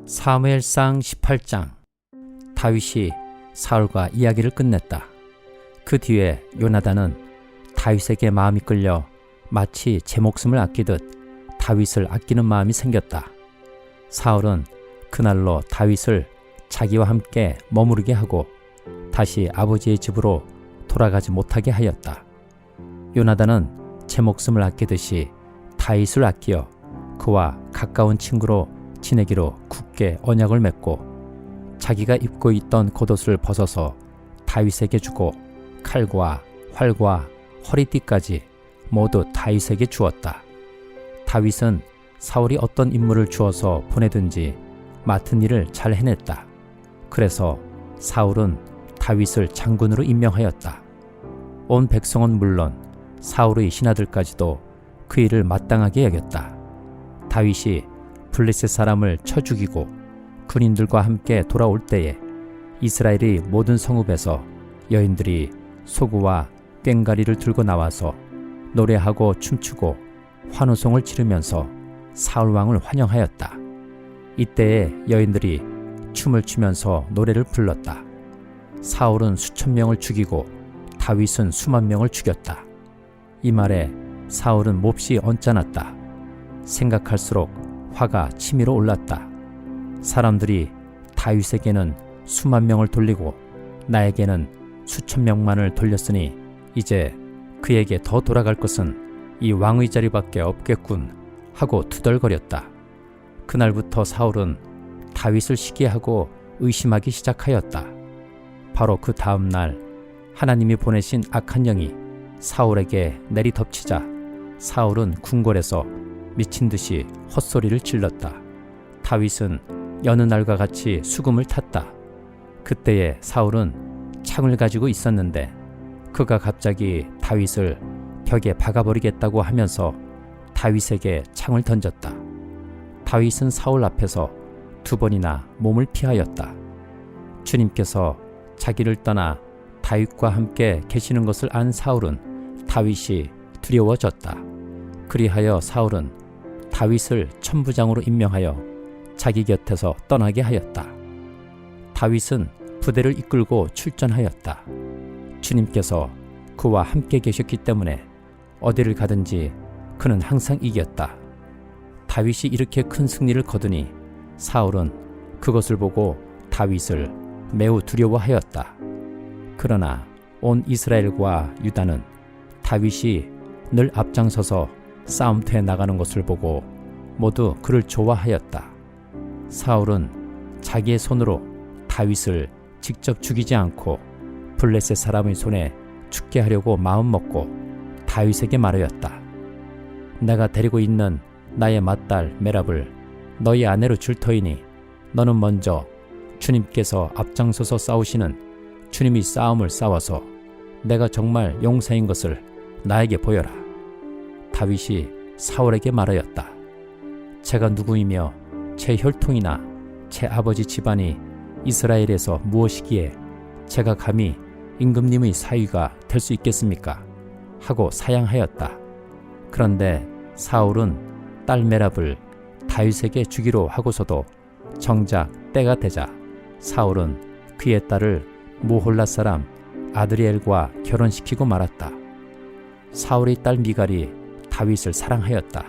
사무엘상 18장. 다윗이 사울과 이야기를 끝냈다. 그 뒤에 요나단은 다윗에게 마음이 끌려 마치 제 목숨을 아끼듯 다윗을 아끼는 마음이 생겼다. 사울은 그날로 다윗을 자기와 함께 머무르게 하고 다시 아버지의 집으로 돌아가지 못하게 하였다. 요나단은 제 목숨을 아끼듯이 다윗을 아끼어 그와 가까운 친구로 지내기로 굳게 언약을 맺고 자기가 입고 있던 겉옷을 벗어서 다윗에게 주고 칼과 활과 허리띠까지 모두 다윗에게 주었다. 다윗은 사울이 어떤 임무를 주어서 보내든지 맡은 일을 잘 해냈다. 그래서 사울은 다윗을 장군으로 임명하였다. 온 백성은 물론 사울의 신하들까지도 그 일을 마땅하게 여겼다. 다윗이 블레셋 사람을 쳐 죽이고 군인들과 함께 돌아올 때에 이스라엘의 모든 성읍에서 여인들이 소구와 꽹과리를 들고 나와서 노래하고 춤추고 환호성을 지르면서 사울왕을 환영하였다. 이때에 여인들이 춤을 추면서 노래를 불렀다. 사울은 수천 명을 죽이고 다윗은 수만 명을 죽였다. 이 말에 사울은 몹시 언짢았다. 생각할수록 화가 치밀어 올랐다. 사람들이 다윗에게는 수만 명을 돌리고 나에게는 수천 명만을 돌렸으니 이제 그에게 더 돌아갈 것은 이 왕의 자리밖에 없겠군 하고 투덜거렸다. 그날부터 사울은 다윗을 시기하고 의심하기 시작하였다. 바로 그 다음 날 하나님이 보내신 악한 영이 사울에게 내리덮치자 사울은 궁궐에서 미친 듯이 헛소리를 질렀다. 다윗은 여느 날과 같이 수금을 탔다. 그때에 사울은 창을 가지고 있었는데 그가 갑자기 다윗을 벽에 박아버리겠다고 하면서 다윗에게 창을 던졌다. 다윗은 사울 앞에서 두 번이나 몸을 피하였다. 주님께서 자기를 떠나 다윗과 함께 계시는 것을 안 사울은 다윗이 두려워졌다. 그리하여 사울은 다윗을 천부장으로 임명하여 자기 곁에서 떠나게 하였다. 다윗은 부대를 이끌고 출전하였다. 주님께서 그와 함께 계셨기 때문에 어디를 가든지 그는 항상 이겼다. 다윗이 이렇게 큰 승리를 거두니 사울은 그것을 보고 다윗을 매우 두려워하였다. 그러나 온 이스라엘과 유다는 다윗이 늘 앞장서서 싸움터에 나가는 것을 보고 모두 그를 좋아하였다. 사울은 자기의 손으로 다윗을 직접 죽이지 않고 블레셋 사람의 손에 죽게 하려고 마음먹고 다윗에게 말하였다. 내가 데리고 있는 나의 맏딸 메랍을 너희 아내로 줄 터이니 너는 먼저 주님께서 앞장서서 싸우시는 주님이 싸움을 싸워서 내가 정말 용사인 것을 나에게 보여라. 다윗이 사울에게 말하였다. 제가 누구이며 제 혈통이나 제 아버지 집안이 이스라엘에서 무엇이기에 제가 감히 임금님의 사위가 될 수 있겠습니까? 하고 사양하였다. 그런데 사울은 딸 메랍을 다윗에게 주기로 하고서도 정작 때가 되자 사울은 그의 딸을 모홀라 사람 아드리엘과 결혼시키고 말았다. 사울의 딸 미갈이 다윗을 사랑하였다.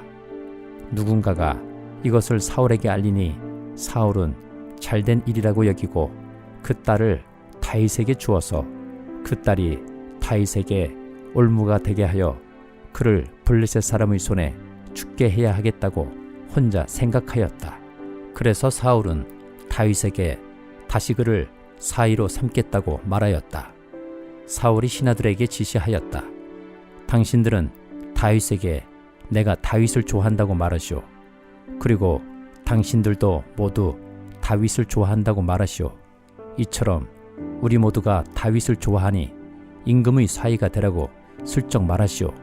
누군가가 이것을 사울에게 알리니 사울은 잘된 일이라고 여기고 그 딸을 다윗에게 주어서 그 딸이 다윗에게 올무가 되게 하여 그를 블레셋 사람의 손에 죽게 해야 하겠다고 혼자 생각하였다. 그래서 사울은 다윗에게 다시 그를 사위로 삼겠다고 말하였다. 사울이 신하들에게 지시하였다. 당신들은 다윗에게 내가 다윗을 좋아한다고 말하시오. 그리고 당신들도 모두 다윗을 좋아한다고 말하시오. 이처럼 우리 모두가 다윗을 좋아하니 임금의 사위가 되라고 슬쩍 말하시오.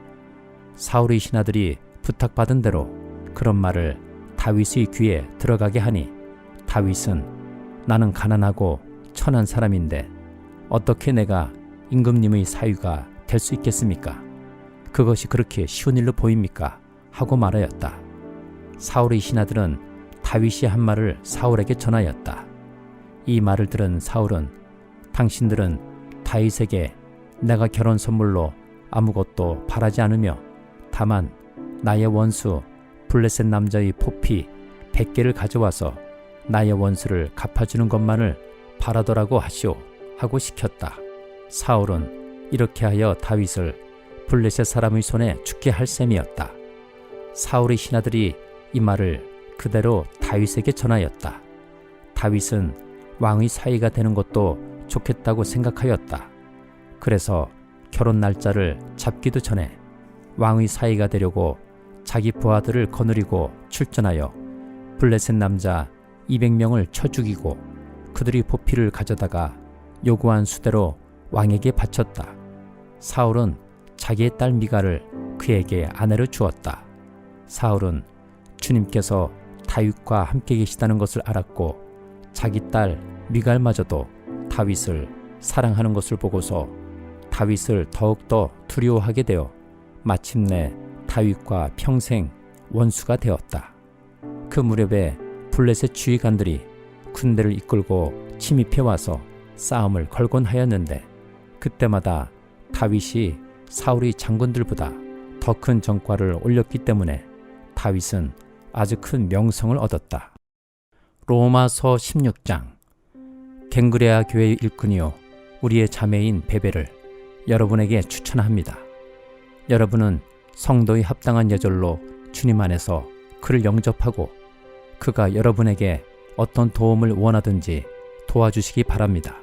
사울의 신하들이 부탁받은 대로 그런 말을 다윗의 귀에 들어가게 하니 다윗은 나는 가난하고 천한 사람인데 어떻게 내가 임금님의 사위가 될 수 있겠습니까? 그것이 그렇게 쉬운 일로 보입니까? 하고 말하였다. 사울의 신하들은 다윗이 한 말을 사울에게 전하였다. 이 말을 들은 사울은 당신들은 다윗에게 내가 결혼 선물로 아무것도 바라지 않으며 다만 나의 원수 블레셋 남자의 포피 100개를 가져와서 나의 원수를 갚아주는 것만을 바라더라고 하시오 하고 시켰다. 사울은 이렇게 하여 다윗을 블레셋 사람의 손에 죽게 할 셈이었다. 사울의 신하들이 이 말을 그대로 다윗에게 전하였다. 다윗은 왕의 사이가 되는 것도 좋겠다고 생각하였다. 그래서 결혼 날짜를 잡기도 전에 왕의 사이가 되려고 자기 부하들을 거느리고 출전하여 블레셋 남자 200명을 쳐 죽이고 그들이 포피를 가져다가 요구한 수대로 왕에게 바쳤다. 사울은 자기의 딸 미갈을 그에게 아내로 주었다. 사울은 주님께서 다윗과 함께 계시다는 것을 알았고 자기 딸 미갈마저도 다윗을 사랑하는 것을 보고서 다윗을 더욱더 두려워하게 되어 마침내 다윗과 평생 원수가 되었다. 그 무렵에 블레셋 주의관들이 군대를 이끌고 침입해 와서 싸움을 걸곤 하였는데 그때마다 다윗이 사울의 장군들보다 더 큰 전과를 올렸기 때문에 다윗은 아주 큰 명성을 얻었다. 로마서 16장. 갱그레아 교회의 일꾼이요 우리의 자매인 베베를 여러분에게 추천합니다. 여러분은 성도의 합당한 예절로 주님 안에서 그를 영접하고 그가 여러분에게 어떤 도움을 원하든지 도와주시기 바랍니다.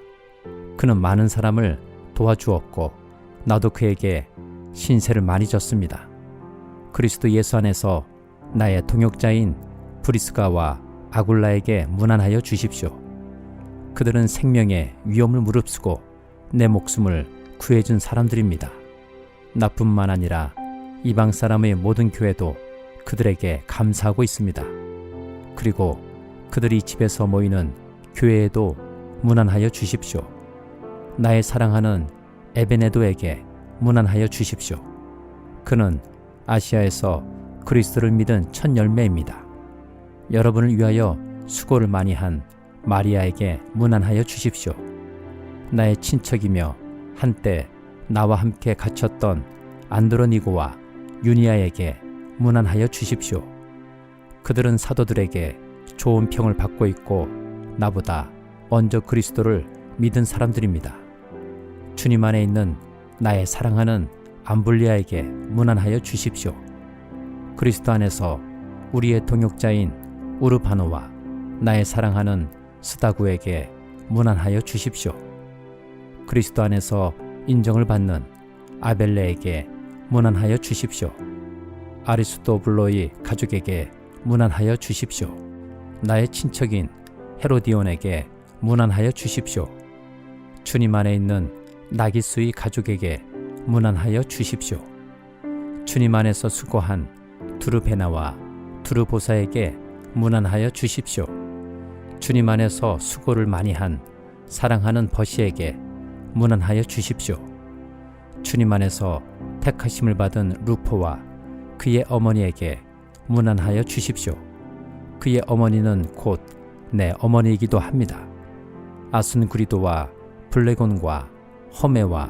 그는 많은 사람을 도와주었고 나도 그에게 신세를 많이 졌습니다. 그리스도 예수 안에서 나의 동역자인 브리스가와 아굴라에게 문안하여 주십시오. 그들은 생명의 위험을 무릅쓰고 내 목숨을 구해준 사람들입니다. 나뿐만 아니라 이방 사람의 모든 교회도 그들에게 감사하고 있습니다. 그리고 그들이 집에서 모이는 교회에도 문안하여 주십시오. 나의 사랑하는 에베네도에게 문안하여 주십시오. 그는 아시아에서 그리스도를 믿은 첫 열매입니다. 여러분을 위하여 수고를 많이 한 마리아에게 문안하여 주십시오. 나의 친척이며 한때 나와 함께 갇혔던 안드로니고와 유니아에게 문안하여 주십시오. 그들은 사도들에게 좋은 평을 받고 있고 나보다 먼저 그리스도를 믿은 사람들입니다. 주님 안에 있는 나의 사랑하는 암블리아에게 문안하여 주십시오. 그리스도 안에서 우리의 동역자인 우르바노와 나의 사랑하는 스다구에게 문안하여 주십시오. 그리스도 안에서 인정을 받는 아벨레에게 문안하여 주십시오. 아리스토블로의 가족에게 문안하여 주십시오. 나의 친척인 헤로디온에게 문안하여 주십시오. 주님 안에 있는 나기수의 가족에게 문안하여 주십시오. 주님 안에서 수고한 두르베나와 두르보사에게 문안하여 주십시오. 주님 안에서 수고를 많이 한 사랑하는 버시에게 문안하여 주십시오. 주님 안에서 택하심을 받은 루포와 그의 어머니에게 문안하여 주십시오. 그의 어머니는 곧 내 어머니이기도 합니다. 아순그리도와 블레곤과 허메와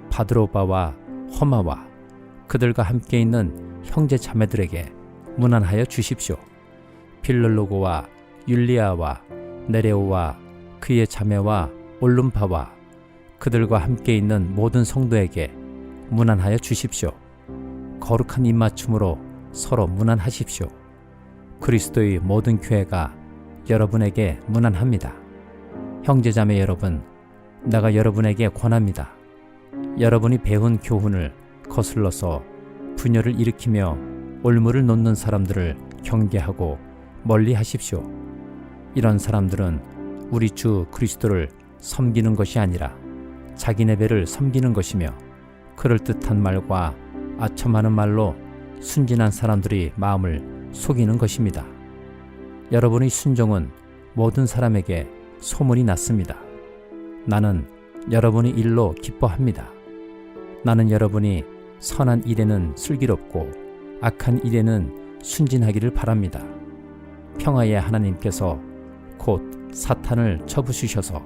바드로바와 허마와 그들과 함께 있는 형제 자매들에게 문안하여 주십시오. 필롤로고와 율리아와 네레오와 그의 자매와 올lum파와 그들과 함께 있는 모든 성도에게 문안하여 주십시오. 거룩한 입맞춤으로 서로 문안하십시오. 그리스도의 모든 교회가 여러분에게 문안합니다. 형제자매 여러분, 내가 여러분에게 권합니다. 여러분이 배운 교훈을 거슬러서 분열을 일으키며 올무를 놓는 사람들을 경계하고 멀리 하십시오. 이런 사람들은 우리 주 그리스도를 섬기는 것이 아니라 자기네 배를 섬기는 것이며 그럴듯한 말과 아첨하는 말로 순진한 사람들이 마음을 속이는 것입니다. 여러분의 순종은 모든 사람에게 소문이 났습니다. 나는 여러분의 일로 기뻐합니다. 나는 여러분이 선한 일에는 슬기롭고 악한 일에는 순진하기를 바랍니다. 평화의 하나님께서 곧 사탄을 쳐부수셔서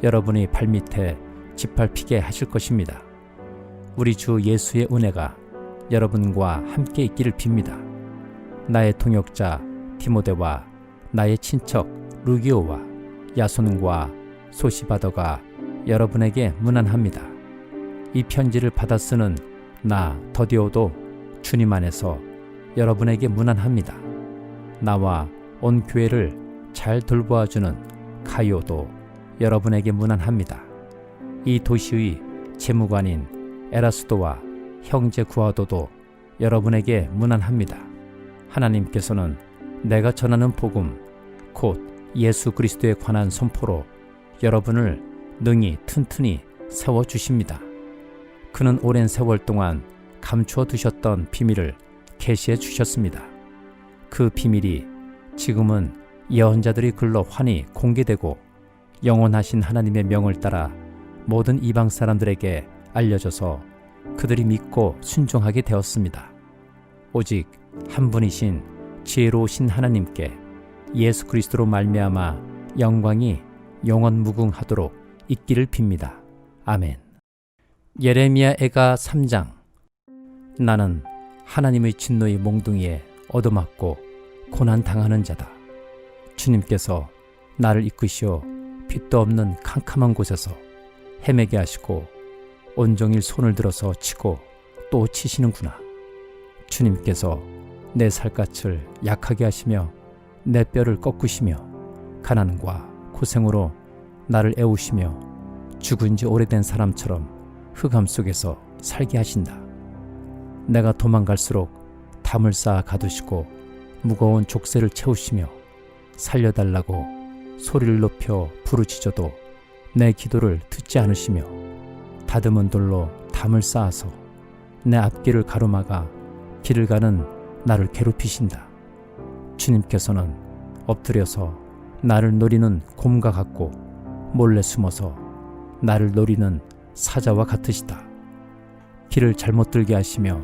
여러분의 발밑에 짓밟히게 하실 것입니다. 우리 주 예수의 은혜가 여러분과 함께 있기를 빕니다. 나의 동역자 디모데와 나의 친척 루기오와 야손과 소시바더가 여러분에게 문안합니다. 이 편지를 받아 쓰는 나 더디오도 주님 안에서 여러분에게 문안합니다. 나와 온 교회를 잘 돌보아주는 가이오도 여러분에게 문안합니다. 이 도시의 재무관인 에라스도와 형제 구아도도 여러분에게 문안합니다. 하나님께서는 내가 전하는 복음 곧 예수 그리스도에 관한 선포로 여러분을 능히 튼튼히 세워주십니다. 그는 오랜 세월 동안 감추어 두셨던 비밀을 계시해 주셨습니다. 그 비밀이 지금은 예언자들의 글로 환히 공개되고 영원하신 하나님의 명을 따라 모든 이방 사람들에게 알려져서 그들이 믿고 순종하게 되었습니다. 오직 한 분이신 지혜로우신 하나님께 예수 그리스도로 말미암아 영광이 영원무궁하도록 있기를 빕니다. 아멘. 예레미야 애가 3장. 나는 하나님의 진노의 몽둥이에 얻어맞고 고난당하는 자다. 주님께서 나를 이끄시어 빛도 없는 캄캄한 곳에서 헤매게 하시고 온종일 손을 들어서 치고 또 치시는구나. 주님께서 내 살갗을 약하게 하시며 내 뼈를 꺾으시며 가난과 고생으로 나를 애우시며 죽은 지 오래된 사람처럼 흑암 속에서 살게 하신다. 내가 도망갈수록 담을 쌓아 가두시고 무거운 족쇄를 채우시며 살려달라고 소리를 높여 부르짖어도 내 기도를 듣지 않으시며 다듬은 돌로 담을 쌓아서 내 앞길을 가로막아 길을 가는 나를 괴롭히신다. 주님께서는 엎드려서 나를 노리는 곰과 같고 몰래 숨어서 나를 노리는 사자와 같으시다. 길을 잘못 들게 하시며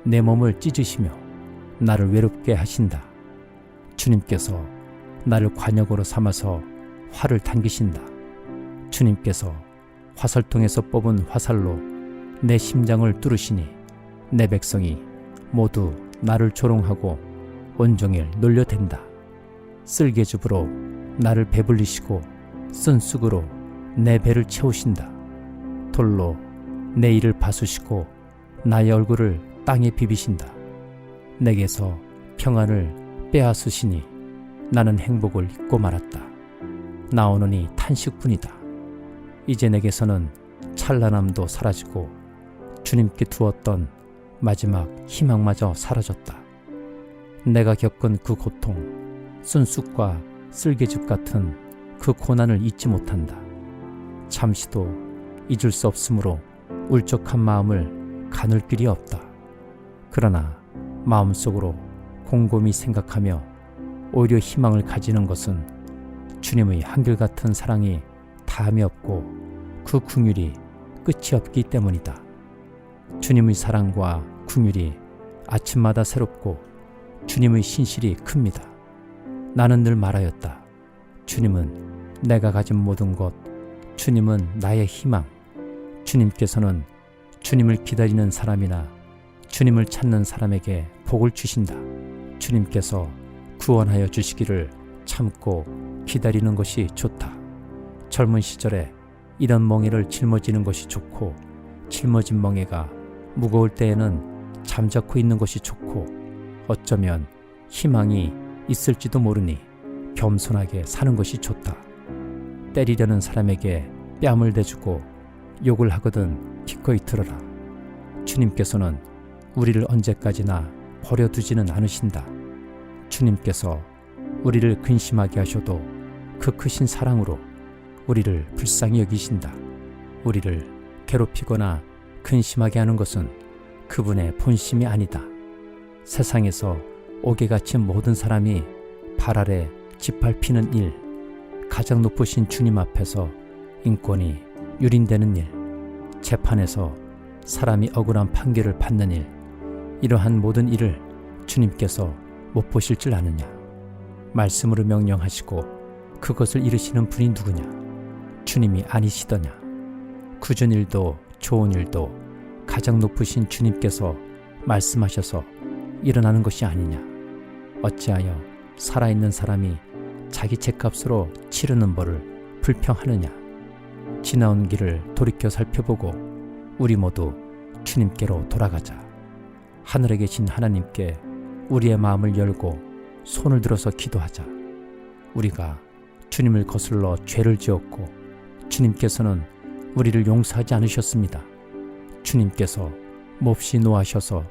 내 몸을 찢으시며 나를 외롭게 하신다. 주님께서 나를 관역으로 삼아서 활을 당기신다. 주님께서 화살통에서 뽑은 화살로 내 심장을 뚫으시니 내 백성이 모두 나를 조롱하고 온종일 놀려댄다. 쓸개즙으로 나를 배불리시고 쓴 쑥으로 내 배를 채우신다. 돌로 내 이를 바수시고 나의 얼굴을 땅에 비비신다. 내게서 평안을 빼앗으시니 나는 행복을 잊고 말았다. 나오노니 탄식뿐이다. 이제 내게서는 찬란함도 사라지고 주님께 두었던 마지막 희망마저 사라졌다. 내가 겪은 그 고통, 쓴 쑥과 쓸개즙 같은 그 고난을 잊지 못한다. 잠시도 잊을 수 없으므로 울적한 마음을 가눌 길이 없다. 그러나 마음속으로 곰곰이 생각하며 오히려 희망을 가지는 것은 주님의 한결같은 사랑이 다함이 없고 그 긍휼이 끝이 없기 때문이다. 주님의 사랑과 긍휼이 아침마다 새롭고 주님의 신실이 큽니다. 나는 늘 말하였다. 주님은 내가 가진 모든 것, 주님은 나의 희망. 주님께서는 주님을 기다리는 사람이나 주님을 찾는 사람에게 복을 주신다. 주님께서 구원하여 주시기를 참고 기다리는 것이 좋다. 젊은 시절에 이런 멍에를 짊어지는 것이 좋고 짊어진 멍에가 무거울 때에는 잠자코 있는 것이 좋고 어쩌면 희망이 있을지도 모르니 겸손하게 사는 것이 좋다. 때리려는 사람에게 뺨을 대주고 욕을 하거든 기꺼이 들어라. 주님께서는 우리를 언제까지나 버려두지는 않으신다. 주님께서 우리를 근심하게 하셔도 그 크신 사랑으로 우리를 불쌍히 여기신다. 우리를 괴롭히거나 근심하게 하는 것은 그분의 본심이 아니다. 세상에서 옥에 갇힌 모든 사람이 발 아래 짓밟히는 일, 가장 높으신 주님 앞에서 인권이 유린되는 일, 재판에서 사람이 억울한 판결을 받는 일, 이러한 모든 일을 주님께서 못 보실 줄 아느냐? 말씀으로 명령하시고 그것을 이루시는 분이 누구냐? 주님이 아니시더냐? 굳은 일도 좋은 일도 가장 높으신 주님께서 말씀하셔서 일어나는 것이 아니냐? 어찌하여 살아있는 사람이 자기 죗값으로 치르는 벌을 불평하느냐? 지나온 길을 돌이켜 살펴보고 우리 모두 주님께로 돌아가자. 하늘에 계신 하나님께 우리의 마음을 열고 손을 들어서 기도하자. 우리가 주님을 거슬러 죄를 지었고 주님께서는 우리를 용서하지 않으셨습니다. 주님께서 몹시 노하셔서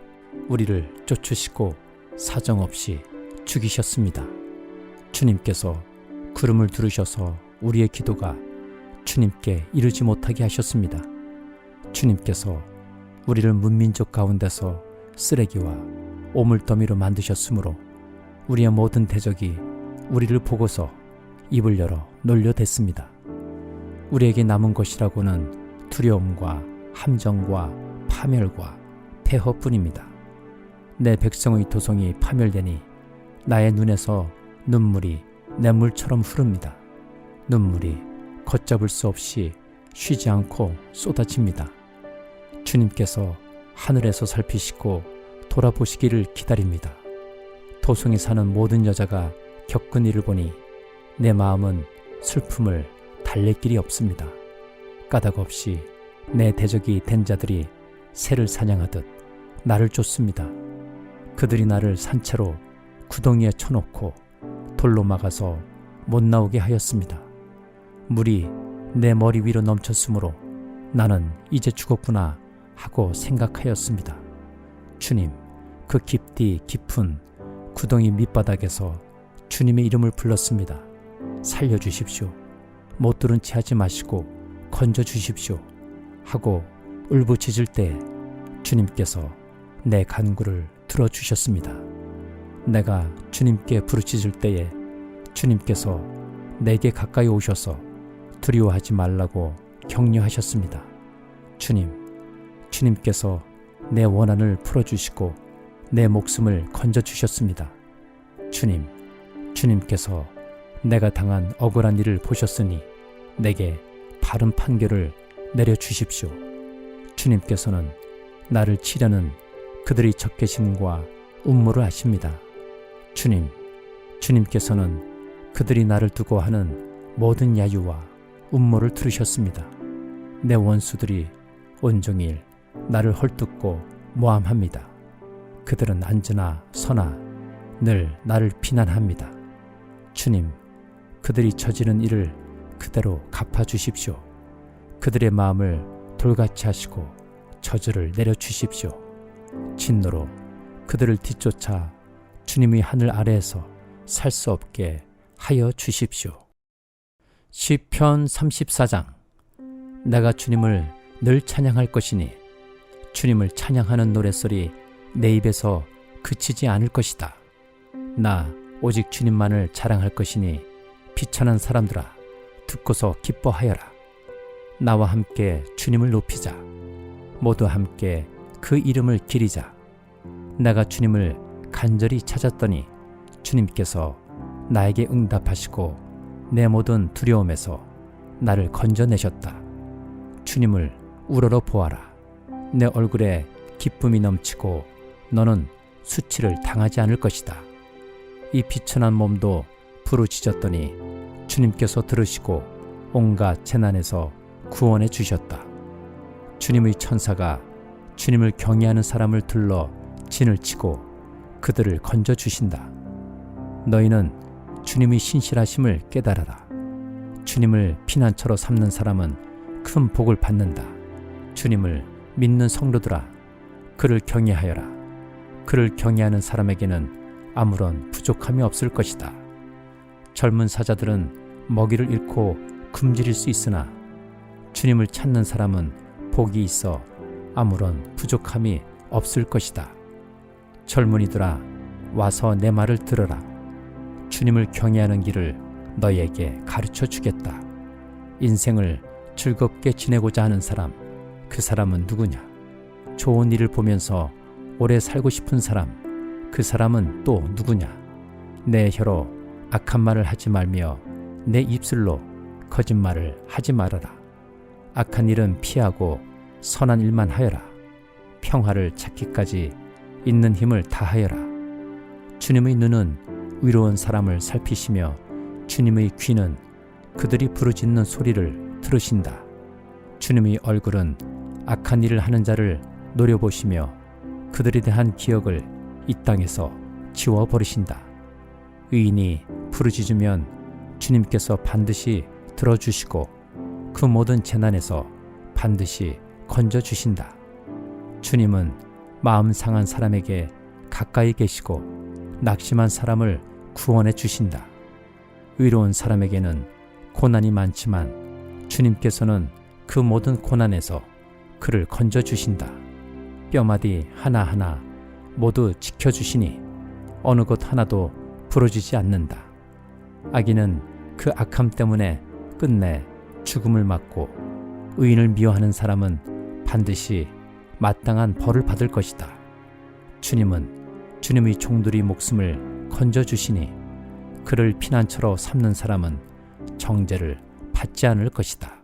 우리를 쫓으시고 사정없이 죽이셨습니다. 주님께서 구름을 두르셔서 우리의 기도가 주님께 이르지 못하게 하셨습니다. 주님께서 우리를 문민족 가운데서 쓰레기와 오물더미로 만드셨으므로 우리의 모든 대적이 우리를 보고서 입을 열어 놀려댔습니다. 우리에게 남은 것이라고는 두려움과 함정과 파멸과 폐허뿐입니다. 내 백성의 도성이 파멸되니 나의 눈에서 눈물이 냇물처럼 흐릅니다. 눈물이 걷잡을 수 없이 쉬지 않고 쏟아집니다. 주님께서 하늘에서 살피시고 돌아보시기를 기다립니다. 도성에 사는 모든 여자가 겪은 일을 보니 내 마음은 슬픔을 달랠 길이 없습니다. 까닭없이 내 대적이 된 자들이 새를 사냥하듯 나를 쫓습니다. 그들이 나를 산채로 구덩이에 쳐놓고 돌로 막아서 못 나오게 하였습니다. 물이 내 머리 위로 넘쳤으므로 나는 이제 죽었구나 하고 생각하였습니다. 주님, 그 깊디 깊은 구덩이 밑바닥에서 주님의 이름을 불렀습니다. 살려주십시오. 못 들은 채 하지 마시고 건져주십시오 하고 울부짖을 때 주님께서 내 간구를 들어주셨습니다. 내가 주님께 부르짖을 때에 주님께서 내게 가까이 오셔서 두려워하지 말라고 격려하셨습니다. 주님께서 내 원한을 풀어주시고 내 목숨을 건져주셨습니다. 주님께서 내가 당한 억울한 일을 보셨으니 내게 바른 판결을 내려주십시오. 주님께서는 나를 치려는 그들의 적개심과 음모를 아십니다. 주님께서는 그들이 나를 두고 하는 모든 야유와 음모를 들으셨습니다. 내 원수들이 온종일 나를 헐뜯고 모함합니다. 그들은 앉으나 서나 늘 나를 비난합니다. 주님, 그들이 저지른 일을 그대로 갚아주십시오. 그들의 마음을 돌같이 하시고 저주를 내려주십시오. 진노로 그들을 뒤쫓아 주님의 하늘 아래에서 살 수 없게 하여 주십시오. 시편 34장. 내가 주님을 늘 찬양할 것이니 주님을 찬양하는 노랫소리 내 입에서 그치지 않을 것이다. 나 오직 주님만을 자랑할 것이니 비천한 사람들아 듣고서 기뻐하여라. 나와 함께 주님을 높이자. 모두 함께 그 이름을 기리자. 내가 주님을 간절히 찾았더니 주님께서 나에게 응답하시고 내 모든 두려움에서 나를 건져내셨다. 주님을 우러러 보아라. 내 얼굴에 기쁨이 넘치고 너는 수치를 당하지 않을 것이다. 이 비천한 몸도 부르짖었더니 주님께서 들으시고 온갖 재난에서 구원해 주셨다. 주님의 천사가 주님을 경외하는 사람을 둘러 진을 치고 그들을 건져 주신다. 너희는 주님의 신실하심을 깨달아라. 주님을 피난처로 삼는 사람은 큰 복을 받는다. 주님을 믿는 성도들아, 그를 경외하여라. 그를 경외하는 사람에게는 아무런 부족함이 없을 것이다. 젊은 사자들은 먹이를 잃고 굶주릴 수 있으나 주님을 찾는 사람은 복이 있어 아무런 부족함이 없을 것이다. 젊은이들아, 와서 내 말을 들으라. 주님을 경외하는 길을 너희에게 가르쳐 주겠다. 인생을 즐겁게 지내고자 하는 사람, 그 사람은 누구냐? 좋은 일을 보면서 오래 살고 싶은 사람, 그 사람은 또 누구냐? 내 혀로 악한 말을 하지 말며 내 입술로 거짓말을 하지 말아라. 악한 일은 피하고 선한 일만 하여라. 평화를 찾기까지 있는 힘을 다하여라. 주님의 눈은 위로운 사람을 살피시며 주님의 귀는 그들이 부르짖는 소리를 들으신다. 주님의 얼굴은 악한 일을 하는 자를 노려보시며 그들에 대한 기억을 이 땅에서 지워버리신다. 의인이 부르짖으면 주님께서 반드시 들어주시고 그 모든 재난에서 반드시 건져주신다. 주님은 마음 상한 사람에게 가까이 계시고 낙심한 사람을 구원해 주신다. 의로운 사람에게는 고난이 많지만 주님께서는 그 모든 고난에서 그를 건져주신다. 뼈마디 하나하나 모두 지켜주시니 어느 것 하나도 부러지지 않는다. 악인은 그 악함 때문에 끝내 죽음을 맞고 의인을 미워하는 사람은 반드시 마땅한 벌을 받을 것이다. 주님은 주님의 종들의 목숨을 건져주시니 그를 피난처로 삼는 사람은 정죄를 받지 않을 것이다.